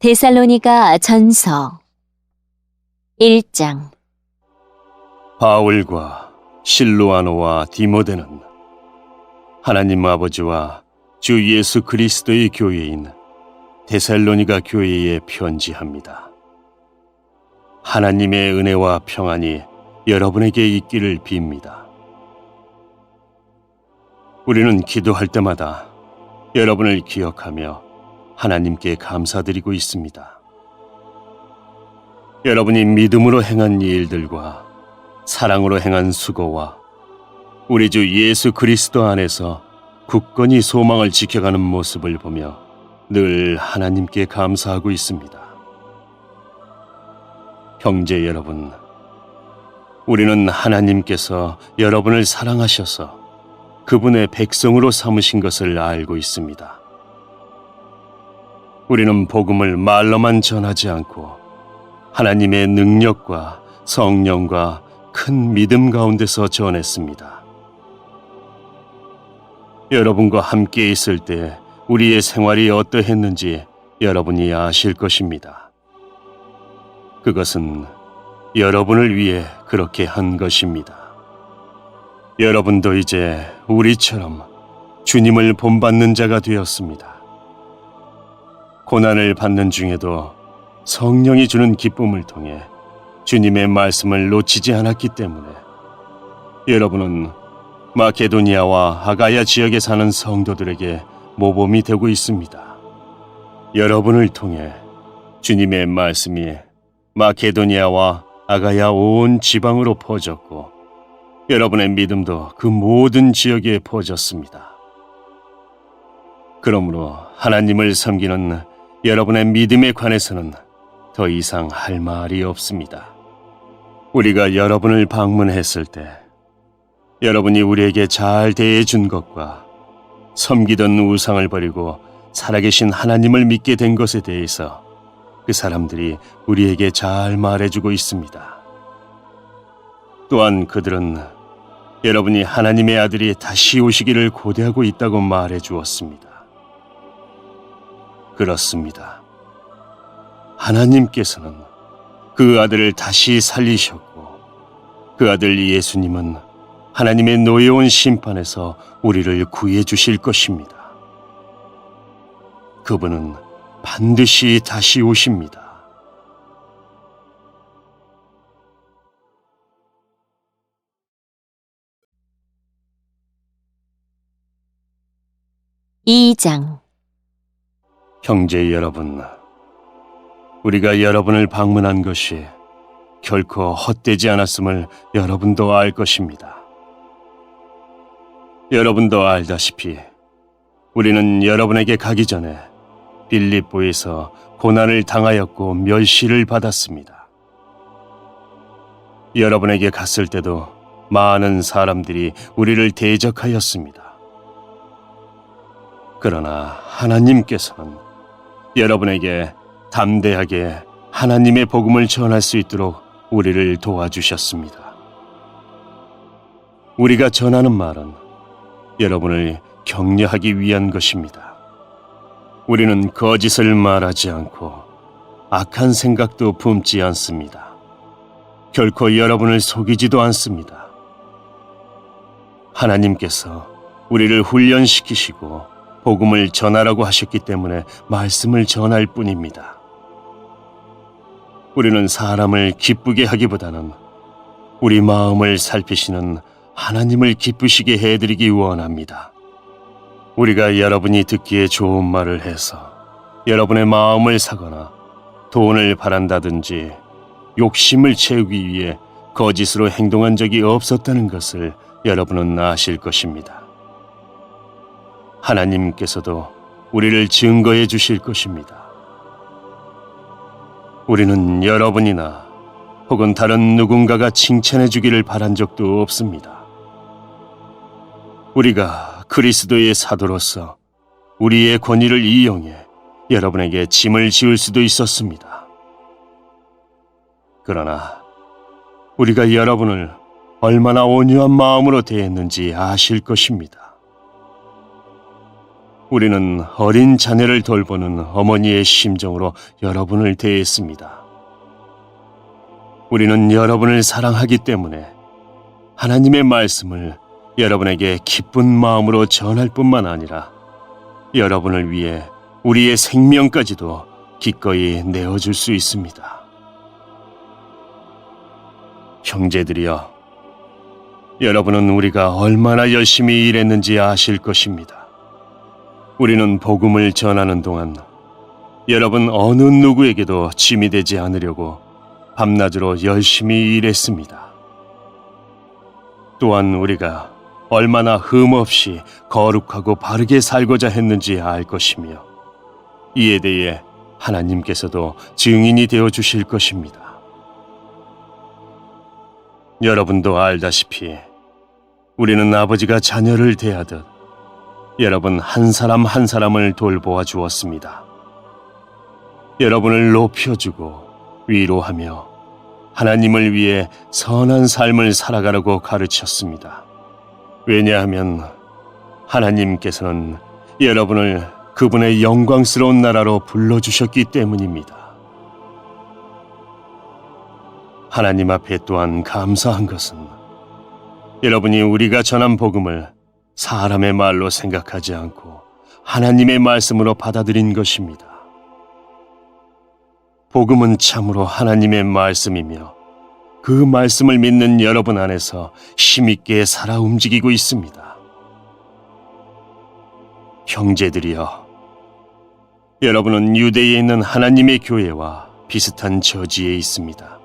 데살로니가 전서 1장. 바울과 실로아노와 디모데는 하나님 아버지와 주 예수 그리스도의 교회인 데살로니가 교회에 편지합니다. 하나님의 은혜와 평안이 여러분에게 있기를 빕니다. 우리는 기도할 때마다 여러분을 기억하며 하나님께 감사드리고 있습니다. 여러분이 믿음으로 행한 일들과 사랑으로 행한 수고와 우리 주 예수 그리스도 안에서 굳건히 소망을 지켜가는 모습을 보며 늘 하나님께 감사하고 있습니다. 형제 여러분, 우리는 하나님께서 여러분을 사랑하셔서 그분의 백성으로 삼으신 것을 알고 있습니다. 우리는 복음을 말로만 전하지 않고 하나님의 능력과 성령과 큰 믿음 가운데서 전했습니다. 여러분과 함께 있을 때 우리의 생활이 어떠했는지 여러분이 아실 것입니다. 그것은 여러분을 위해 그렇게 한 것입니다. 여러분도 이제 우리처럼 주님을 본받는 자가 되었습니다. 고난을 받는 중에도 성령이 주는 기쁨을 통해 주님의 말씀을 놓치지 않았기 때문에 여러분은 마케도니아와 아가야 지역에 사는 성도들에게 모범이 되고 있습니다. 여러분을 통해 주님의 말씀이 마케도니아와 아가야 온 지방으로 퍼졌고 여러분의 믿음도 그 모든 지역에 퍼졌습니다. 그러므로 하나님을 섬기는 여러분의 믿음에 관해서는 더 이상 할 말이 없습니다. 우리가 여러분을 방문했을 때 여러분이 우리에게 잘 대해준 것과 섬기던 우상을 버리고 살아계신 하나님을 믿게 된 것에 대해서 그 사람들이 우리에게 잘 말해주고 있습니다. 또한 그들은 여러분이 하나님의 아들이 다시 오시기를 고대하고 있다고 말해주었습니다. 그렇습니다. 하나님께서는 그 아들을 다시 살리셨고 그 아들 예수님은 하나님의 노여운 심판에서 우리를 구해 주실 것입니다. 그분은 반드시 다시 오십니다. 이 장. 형제 여러분, 우리가 여러분을 방문한 것이 결코 헛되지 않았음을 여러분도 알 것입니다. 여러분도 알다시피 우리는 여러분에게 가기 전에 빌립보에서 고난을 당하였고 멸시를 받았습니다. 여러분에게 갔을 때도 많은 사람들이 우리를 대적하였습니다. 그러나 하나님께서는 여러분에게 담대하게 하나님의 복음을 전할 수 있도록 우리를 도와주셨습니다. 우리가 전하는 말은 여러분을 격려하기 위한 것입니다. 우리는 거짓을 말하지 않고 악한 생각도 품지 않습니다. 결코 여러분을 속이지도 않습니다. 하나님께서 우리를 훈련시키시고 복음을 전하라고 하셨기 때문에 말씀을 전할 뿐입니다. 우리는 사람을 기쁘게 하기보다는 우리 마음을 살피시는 하나님을 기쁘시게 해드리기 원합니다. 우리가 여러분이 듣기에 좋은 말을 해서 여러분의 마음을 사거나 돈을 바란다든지 욕심을 채우기 위해 거짓으로 행동한 적이 없었다는 것을 여러분은 아실 것입니다. 하나님께서도 우리를 증거해 주실 것입니다. 우리는 여러분이나 혹은 다른 누군가가 칭찬해 주기를 바란 적도 없습니다. 우리가 그리스도의 사도로서 우리의 권위를 이용해 여러분에게 짐을 지을 수도 있었습니다. 그러나 우리가 여러분을 얼마나 온유한 마음으로 대했는지 아실 것입니다. 우리는 어린 자녀를 돌보는 어머니의 심정으로 여러분을 대했습니다. 우리는 여러분을 사랑하기 때문에 하나님의 말씀을 여러분에게 기쁜 마음으로 전할 뿐만 아니라 여러분을 위해 우리의 생명까지도 기꺼이 내어줄 수 있습니다. 형제들이여, 여러분은 우리가 얼마나 열심히 일했는지 아실 것입니다. 우리는 복음을 전하는 동안 여러분 어느 누구에게도 짐이 되지 않으려고 밤낮으로 열심히 일했습니다. 또한 우리가 얼마나 흠없이 거룩하고 바르게 살고자 했는지 알 것이며 이에 대해 하나님께서도 증인이 되어 주실 것입니다. 여러분도 알다시피 우리는 아버지가 자녀를 대하듯 여러분 한 사람 한 사람을 돌보아 주었습니다. 여러분을 높여주고 위로하며 하나님을 위해 선한 삶을 살아가라고 가르쳤습니다. 왜냐하면 하나님께서는 여러분을 그분의 영광스러운 나라로 불러주셨기 때문입니다. 하나님 앞에 또한 감사한 것은 여러분이 우리가 전한 복음을 사람의 말로 생각하지 않고 하나님의 말씀으로 받아들인 것입니다. 복음은 참으로 하나님의 말씀이며 그 말씀을 믿는 여러분 안에서 힘있게 살아 움직이고 있습니다. 형제들이여, 여러분은 유대에 있는 하나님의 교회와 비슷한 처지에 있습니다.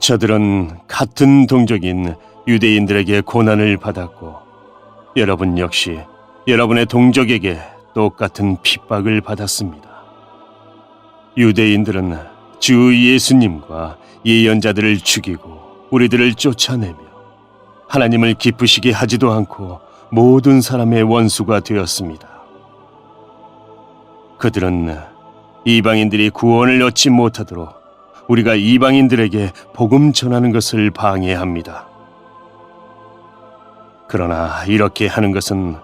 저들은 같은 동족인 유대인들에게 고난을 받았고 여러분 역시 여러분의 동족에게 똑같은 핍박을 받았습니다. 유대인들은 주 예수님과 예언자들을 죽이고 우리들을 쫓아내며 하나님을 기쁘시게 하지도 않고 모든 사람의 원수가 되었습니다. 그들은 이방인들이 구원을 얻지 못하도록 우리가 이방인들에게 복음 전하는 것을 방해합니다. 그러나 이렇게 하는 것은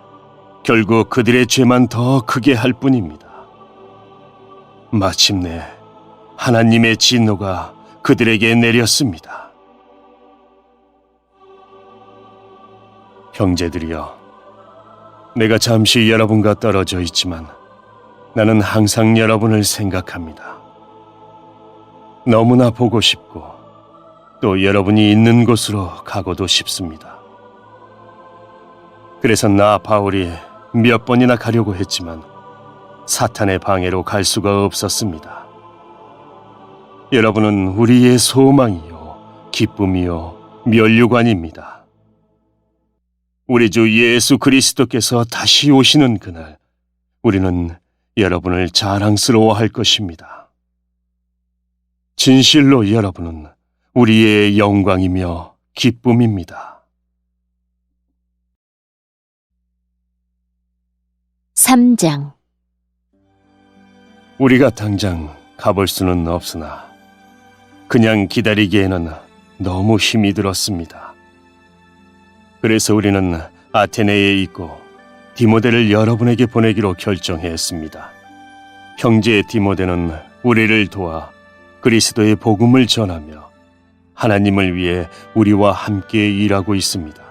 결국 그들의 죄만 더 크게 할 뿐입니다. 마침내 하나님의 진노가 그들에게 내렸습니다. 형제들이여, 내가 잠시 여러분과 떨어져 있지만 나는 항상 여러분을 생각합니다. 너무나 보고 싶고 또 여러분이 있는 곳으로 가고도 싶습니다. 그래서 나 바울이 몇 번이나 가려고 했지만 사탄의 방해로 갈 수가 없었습니다. 여러분은 우리의 소망이요, 기쁨이요, 면류관입니다. 우리 주 예수 그리스도께서 다시 오시는 그날, 우리는 여러분을 자랑스러워할 것입니다. 진실로 여러분은 우리의 영광이며 기쁨입니다. 3장. 우리가 당장 가볼 수는 없으나 그냥 기다리기에는 너무 힘이 들었습니다. 그래서 우리는 아테네에 있고 디모데를 여러분에게 보내기로 결정했습니다. 형제 디모데는 우리를 도와 그리스도의 복음을 전하며 하나님을 위해 우리와 함께 일하고 있습니다.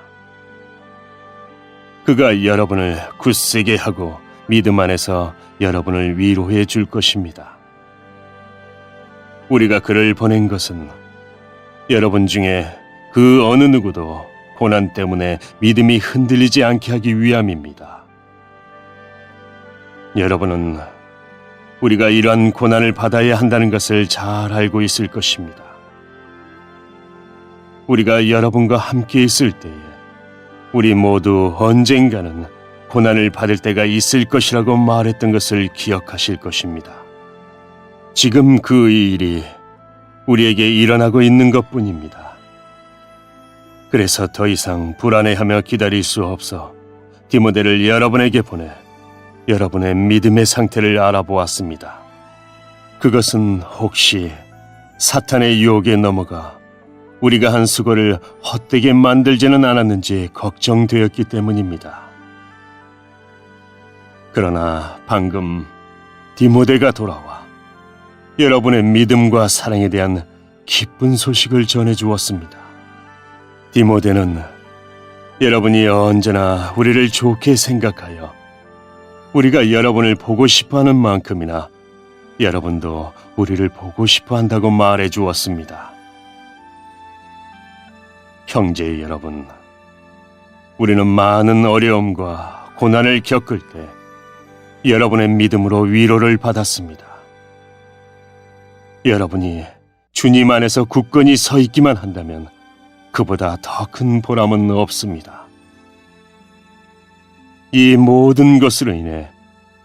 그가 여러분을 굳세게 하고 믿음 안에서 여러분을 위로해 줄 것입니다. 우리가 그를 보낸 것은 여러분 중에 그 어느 누구도 고난 때문에 믿음이 흔들리지 않게 하기 위함입니다. 여러분은 우리가 이러한 고난을 받아야 한다는 것을 잘 알고 있을 것입니다. 우리가 여러분과 함께 있을 때에 우리 모두 언젠가는 고난을 받을 때가 있을 것이라고 말했던 것을 기억하실 것입니다. 지금 그 일이 우리에게 일어나고 있는 것뿐입니다. 그래서 더 이상 불안해하며 기다릴 수 없어 디모데를 여러분에게 보내 여러분의 믿음의 상태를 알아보았습니다. 그것은 혹시 사탄의 유혹에 넘어가 우리가 한 수고를 헛되게 만들지는 않았는지 걱정되었기 때문입니다. 그러나 방금 디모데가 돌아와 여러분의 믿음과 사랑에 대한 기쁜 소식을 전해주었습니다. 디모데는 여러분이 언제나 우리를 좋게 생각하여 우리가 여러분을 보고 싶어하는 만큼이나 여러분도 우리를 보고 싶어한다고 말해주었습니다. 형제 여러분, 우리는 많은 어려움과 고난을 겪을 때 여러분의 믿음으로 위로를 받았습니다. 여러분이 주님 안에서 굳건히 서 있기만 한다면 그보다 더 큰 보람은 없습니다. 이 모든 것으로 인해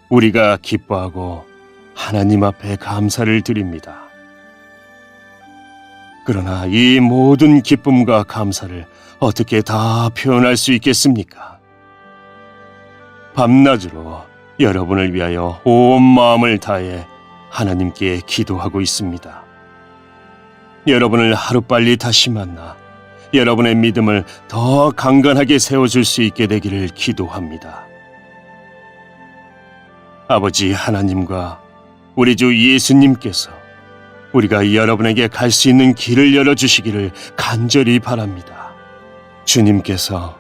우리가 기뻐하고 하나님 앞에 감사를 드립니다. 그러나 이 모든 기쁨과 감사를 어떻게 다 표현할 수 있겠습니까? 밤낮으로 여러분을 위하여 온 마음을 다해 하나님께 기도하고 있습니다. 여러분을 하루빨리 다시 만나 여러분의 믿음을 더 강건하게 세워줄 수 있게 되기를 기도합니다. 아버지 하나님과 우리 주 예수님께서 우리가 여러분에게 갈 수 있는 길을 열어주시기를 간절히 바랍니다. 주님께서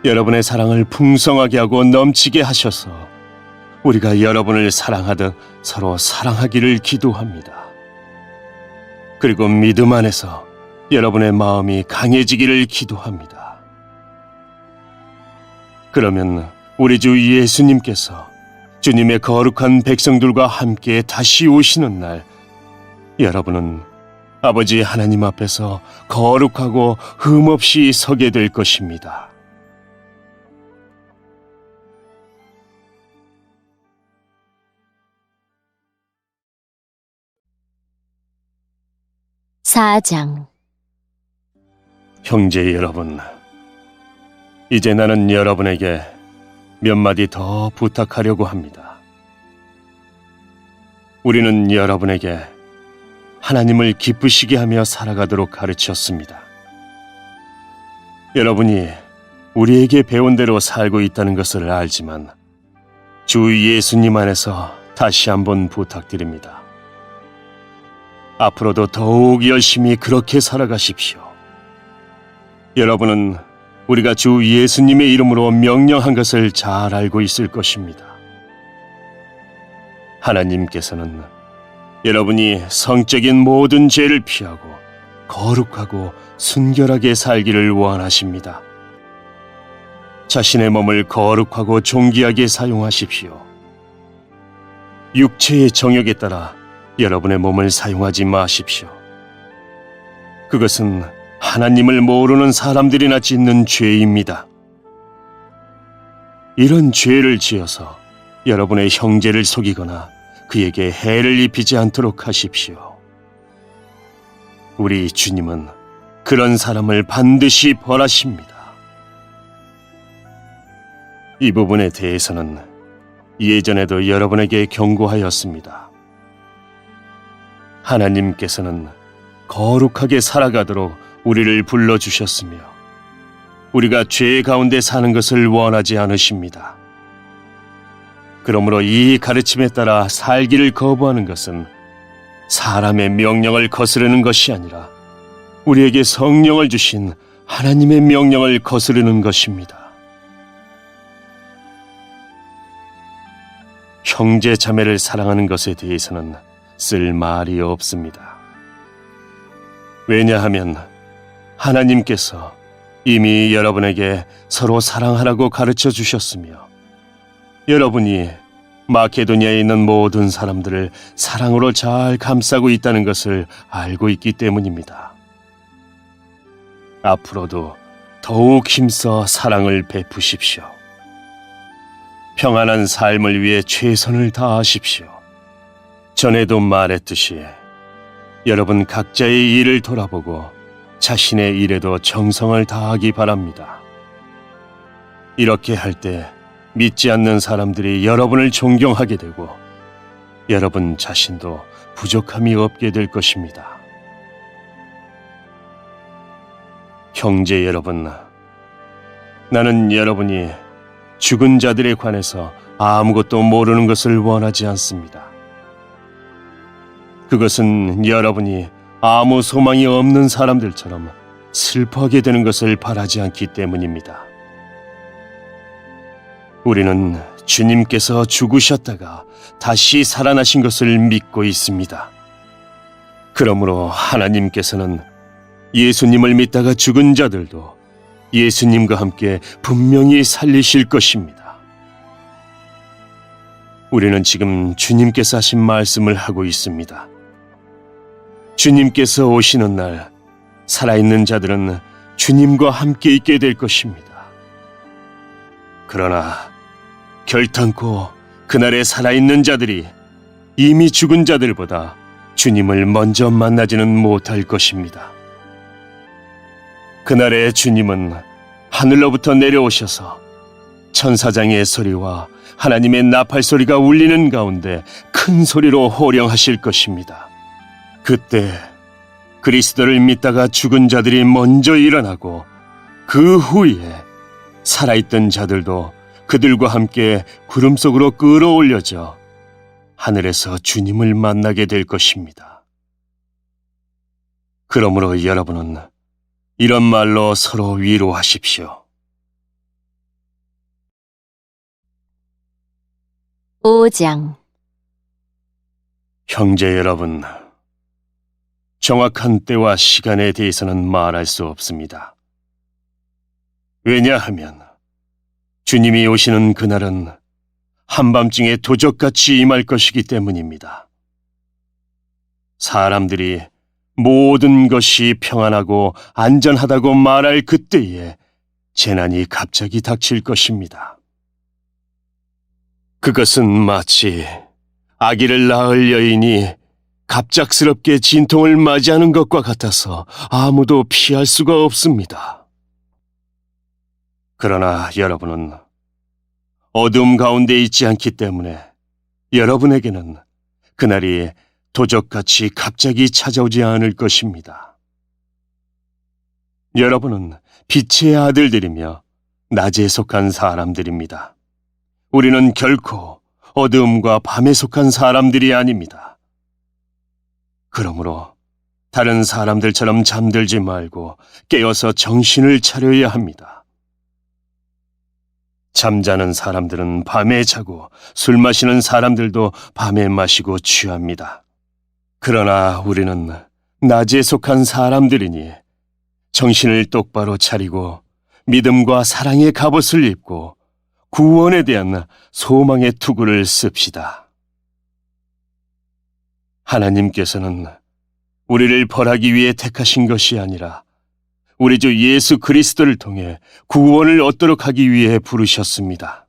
여러분의 사랑을 풍성하게 하고 넘치게 하셔서 우리가 여러분을 사랑하듯 서로 사랑하기를 기도합니다. 그리고 믿음 안에서 여러분의 마음이 강해지기를 기도합니다. 그러면 우리 주 예수님께서 주님의 거룩한 백성들과 함께 다시 오시는 날, 여러분은 아버지 하나님 앞에서 거룩하고 흠없이 서게 될 것입니다. 사장. 형제 여러분, 이제 나는 여러분에게 몇 마디 더 부탁하려고 합니다. 우리는 여러분에게 하나님을 기쁘시게 하며 살아가도록 가르쳤습니다. 여러분이 우리에게 배운 대로 살고 있다는 것을 알지만 주 예수님 안에서 다시 한번 부탁드립니다. 앞으로도 더욱 열심히 그렇게 살아가십시오. 여러분은 우리가 주 예수님의 이름으로 명령한 것을 잘 알고 있을 것입니다. 하나님께서는 여러분이 성적인 모든 죄를 피하고 거룩하고 순결하게 살기를 원하십니다. 자신의 몸을 거룩하고 존귀하게 사용하십시오. 육체의 정욕에 따라 여러분의 몸을 사용하지 마십시오. 그것은 하나님을 모르는 사람들이나 짓는 죄입니다. 이런 죄를 지어서 여러분의 형제를 속이거나 그에게 해를 입히지 않도록 하십시오. 우리 주님은 그런 사람을 반드시 벌하십니다. 이 부분에 대해서는 예전에도 여러분에게 경고하였습니다. 하나님께서는 거룩하게 살아가도록 우리를 불러주셨으며 우리가 죄 가운데 사는 것을 원하지 않으십니다. 그러므로 이 가르침에 따라 살기를 거부하는 것은 사람의 명령을 거스르는 것이 아니라 우리에게 성령을 주신 하나님의 명령을 거스르는 것입니다. 형제 자매를 사랑하는 것에 대해서는 쓸 말이 없습니다. 왜냐하면 하나님께서 이미 여러분에게 서로 사랑하라고 가르쳐 주셨으며 여러분이 마케도니아에 있는 모든 사람들을 사랑으로 잘 감싸고 있다는 것을 알고 있기 때문입니다. 앞으로도 더욱 힘써 사랑을 베푸십시오. 평안한 삶을 위해 최선을 다하십시오. 전에도 말했듯이 여러분 각자의 일을 돌아보고 자신의 일에도 정성을 다하기 바랍니다. 이렇게 할 때 믿지 않는 사람들이 여러분을 존경하게 되고 여러분 자신도 부족함이 없게 될 것입니다. 형제 여러분, 나는 여러분이 죽은 자들에 관해서 아무것도 모르는 것을 원하지 않습니다. 그것은 여러분이 아무 소망이 없는 사람들처럼 슬퍼하게 되는 것을 바라지 않기 때문입니다. 우리는 주님께서 죽으셨다가 다시 살아나신 것을 믿고 있습니다. 그러므로 하나님께서는 예수님을 믿다가 죽은 자들도 예수님과 함께 분명히 살리실 것입니다. 우리는 지금 주님께서 하신 말씀을 하고 있습니다. 주님께서 오시는 날 살아있는 자들은 주님과 함께 있게 될 것입니다. 그러나 결탄코 그날에 살아있는 자들이 이미 죽은 자들보다 주님을 먼저 만나지는 못할 것입니다. 그날에 주님은 하늘로부터 내려오셔서 천사장의 소리와 하나님의 나팔 소리가 울리는 가운데 큰 소리로 호령하실 것입니다. 그때 그리스도를 믿다가 죽은 자들이 먼저 일어나고 그 후에 살아있던 자들도 그들과 함께 구름 속으로 끌어올려져 하늘에서 주님을 만나게 될 것입니다. 그러므로 여러분은 이런 말로 서로 위로하십시오. 5장. 형제 여러분, 정확한 때와 시간에 대해서는 말할 수 없습니다. 왜냐하면 주님이 오시는 그날은 한밤중에 도적같이 임할 것이기 때문입니다. 사람들이 모든 것이 평안하고 안전하다고 말할 그때에 재난이 갑자기 닥칠 것입니다. 그것은 마치 아기를 낳을 여인이 갑작스럽게 진통을 맞이하는 것과 같아서 아무도 피할 수가 없습니다. 그러나 여러분은 어둠 가운데 있지 않기 때문에 여러분에게는 그날이 도적같이 갑자기 찾아오지 않을 것입니다. 여러분은 빛의 아들들이며 낮에 속한 사람들입니다. 우리는 결코 어두움과 밤에 속한 사람들이 아닙니다. 그러므로 다른 사람들처럼 잠들지 말고 깨어서 정신을 차려야 합니다. 잠자는 사람들은 밤에 자고 술 마시는 사람들도 밤에 마시고 취합니다. 그러나 우리는 낮에 속한 사람들이니 정신을 똑바로 차리고 믿음과 사랑의 갑옷을 입고 구원에 대한 소망의 투구를 씁시다. 하나님께서는 우리를 벌하기 위해 택하신 것이 아니라 우리 주 예수 그리스도를 통해 구원을 얻도록 하기 위해 부르셨습니다.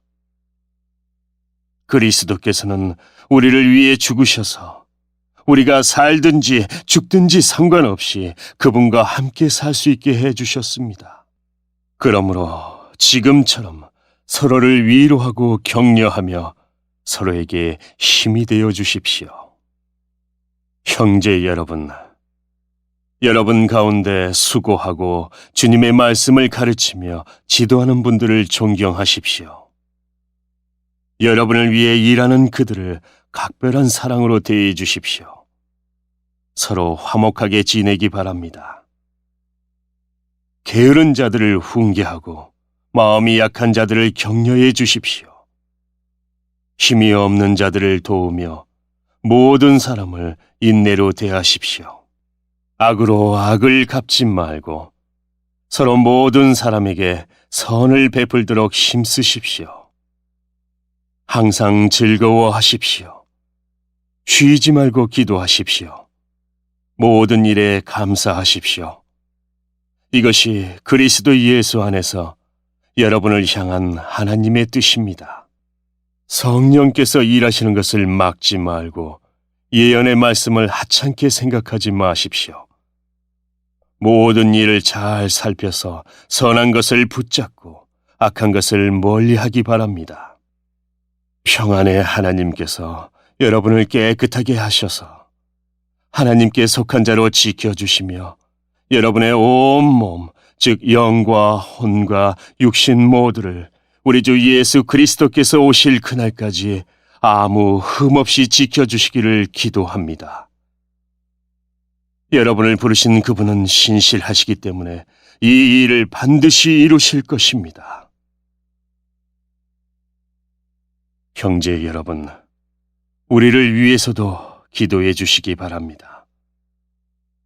그리스도께서는 우리를 위해 죽으셔서 우리가 살든지 죽든지 상관없이 그분과 함께 살 수 있게 해주셨습니다. 그러므로 지금처럼 서로를 위로하고 격려하며 서로에게 힘이 되어 주십시오. 형제 여러분, 여러분 가운데 수고하고 주님의 말씀을 가르치며 지도하는 분들을 존경하십시오. 여러분을 위해 일하는 그들을 각별한 사랑으로 대해 주십시오. 서로 화목하게 지내기 바랍니다. 게으른 자들을 훈계하고 마음이 약한 자들을 격려해 주십시오. 힘이 없는 자들을 도우며 모든 사람을 인내로 대하십시오. 악으로 악을 갚지 말고 서로 모든 사람에게 선을 베풀도록 힘쓰십시오. 항상 즐거워하십시오. 쉬지 말고 기도하십시오. 모든 일에 감사하십시오. 이것이 그리스도 예수 안에서 여러분을 향한 하나님의 뜻입니다. 성령께서 일하시는 것을 막지 말고 예언의 말씀을 하찮게 생각하지 마십시오. 모든 일을 잘 살펴서 선한 것을 붙잡고 악한 것을 멀리하기 바랍니다. 평안의 하나님께서 여러분을 깨끗하게 하셔서 하나님께 속한 자로 지켜주시며 여러분의 온 몸, 즉 영과 혼과 육신 모두를 우리 주 예수 그리스도께서 오실 그날까지 아무 흠 없이 지켜주시기를 기도합니다. 여러분을 부르신 그분은 신실하시기 때문에 이 일을 반드시 이루실 것입니다. 형제 여러분, 우리를 위해서도 기도해 주시기 바랍니다.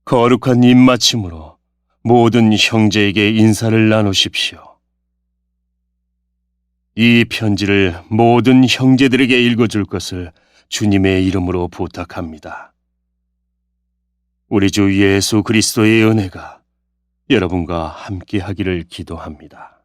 거룩한 입맞춤으로 모든 형제에게 인사를 나누십시오. 이 편지를 모든 형제들에게 읽어줄 것을 주님의 이름으로 부탁합니다. 우리 주 예수 그리스도의 은혜가 여러분과 함께 하기를 기도합니다.